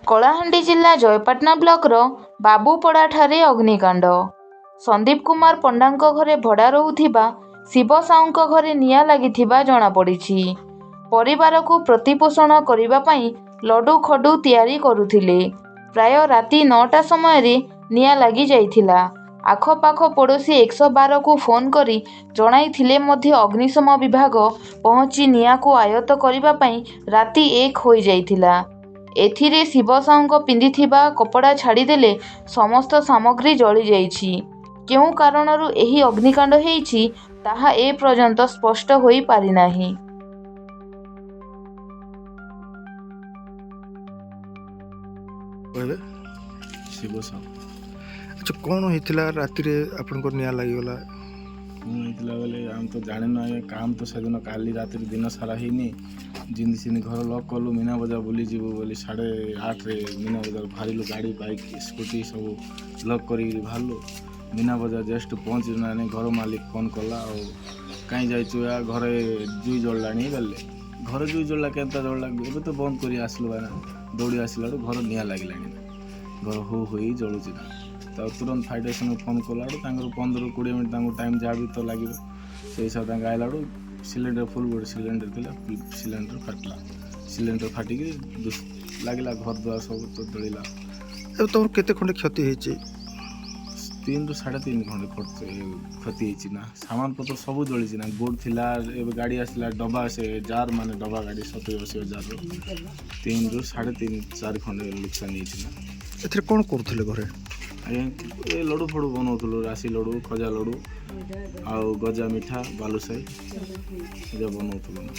କଳାହାଣ୍ଡି ଜିଲ୍ଲା ଜୟପାଟନା ବ୍ଲକର ବାବୁପଡ଼ାଠାରେ ଅଗ୍ନିକାଣ୍ଡ। ସନ୍ଦୀପ କୁମାର ପଣ୍ଡାଙ୍କ ଘରେ ଭଡ଼ା ରହୁଥିବା ଶିବ ସାହୁଙ୍କ ଘରେ ନିଆଁ ଲାଗିଥିବା ଜଣାପଡ଼ିଛି। ପରିବାରକୁ ପ୍ରତିପୋଷଣ କରିବା ପାଇଁ ଲଡୁ ଖଡୁ ତିଆରି କରୁଥିଲେ। ପ୍ରାୟ ରାତି 9ଟା ସମୟରେ ନିଆଁ ଲାଗି ଯାଇଥିଲା। ଆଖପାଖ ପଡ଼ୋଶୀ 112କୁ ଫୋନ୍ କରି ଜଣାଇଥିଲେ ମଧ୍ୟ ଅଗ୍ନିଶମ ବିଭାଗ ପହଞ୍ଚି ନିଆଁକୁ ଆୟତ୍ତ କରିବା ପାଇଁ ରାତି 1 ହୋଇଯାଇଥିଲା। ଏଥିରେ ଶିବ ସାହୁଙ୍କ ପିନ୍ଧିଥିବା କପଡ଼ା ଛାଡ଼ିଦେଲେ ସମସ୍ତ ସାମଗ୍ରୀ ଜଳିଯାଇଛି। କେଉଁ କାରଣରୁ ଏହି ଅଗ୍ନିକାଣ୍ଡ ହୋଇଛି ତାହା ଏପର୍ଯ୍ୟନ୍ତ ସ୍ପଷ୍ଟ ହୋଇପାରିନାହିଁ। ଶିବ ସାହୁ। ଆଚ୍ଛା, କ'ଣ ହେଇଥିଲା ରାତିରେ ଆପଣଙ୍କର ନିଆଁ ଲାଗିଗଲା? କ'ଣ ହେଇଥିଲା ବୋଲେ ଆମେ ତ ଜାଣିନୁ ଆଜ୍ଞା। କାମ ତ ସେଦିନ କାଲି ରାତିରେ ଦିନ ସାରା ହେଇନି। ଯେମିତି ସେମିତି ଘର ଲକ୍ କଲୁ, ମୀନା ବଜାର ବୁଲିଯିବୁ ବୋଲି 8:30ରେ ମୀନା ବଜାର ବାହାରିଲୁ। ଗାଡ଼ି ବାଇକ୍ ସ୍କୁଟି ସବୁ ଲକ୍ କରିକି ବାହାରିଲୁ। ମୀନା ବଜାର ଜଷ୍ଟ ପହଞ୍ଚିଲୁ ନା ନାଇଁ ଘର ମାଲିକ ଫୋନ୍ କଲା, ଆଉ କାହିଁ ଯାଇଛୁ ଘରେ ଜୁଇ ଜଳିଲାଣି ବେଲେ। ଘରେ ଜୁଇ ଜଳିଲା କେନ୍ତା ଜଳିଲା, ଏବେ ତ ବନ୍ଦ କରି ଆସିଲୁ ନା। ଦୌଡ଼ି ଆସିଲାଠୁ ଘର ନିଆଁ ଲାଗିଲାଣି ନା, ଘର ହୁ ହୋଇ ଜଳୁଛି ନା। ତ ତୁରନ୍ତ ଫାୟାର ଷ୍ଟେସନ୍କୁ ଫୋନ୍ କଲାଠୁ ତାଙ୍କର 15-20 ମିନିଟ୍ ତାଙ୍କୁ ଟାଇମ୍ ଯାହା ବି ତ ଲାଗିବ। ସେଇ ହିସାବରେ ତାଙ୍କେ ଆଇଲାଠୁ ସିଲିଣ୍ଡର ଫୁଲ୍ ଗୋଟେ ସିଲିଣ୍ଡର ଥିଲା, ସିଲିଣ୍ଡର ଫାଟିଲା। ସିଲିଣ୍ଡର ଫାଟିକି ଲାଗିଲା, ଘର ଦ୍ୱାର ସବୁ ତ ଜଳିଲା। ଏବେ ତୁମର କେତେ ଖଣ୍ଡେ କ୍ଷତି ହେଇଛି? 3ରୁ 3.5 ଖଣ୍ଡେ କ୍ଷତି ହେଇଛି ନା। ସାମାନ ପତ୍ର ସବୁ ଜଳିଛି ନା। ବୋର୍ଡ଼ ଥିଲା, ଏବେ ଗାଡ଼ି ଆସିଲା ଡବା, ସେ ଜାର୍ ମାନେ ଡବା ଗାଡ଼ି 70-80 ହଜାରର 3ରୁ 3.5-4 ଖଣ୍ଡେ ଲୋକସାନ ହେଇଛି ନା। ଏଥିରେ କ'ଣ କରୁଥିଲେ ଘରେ? ଆଜ୍ଞା, ଏ ଲଡ଼ୁ ଫଡ଼ୁ ବନାଉଥିଲୁ, ରାଶି ଲଡ଼ୁ, ଖଜା ଲଡ଼ୁ, ଆଉ ଗଜା ମିଠା, ବାଲୁଶାହୀ ବନାଉଥିଲୁ ନା।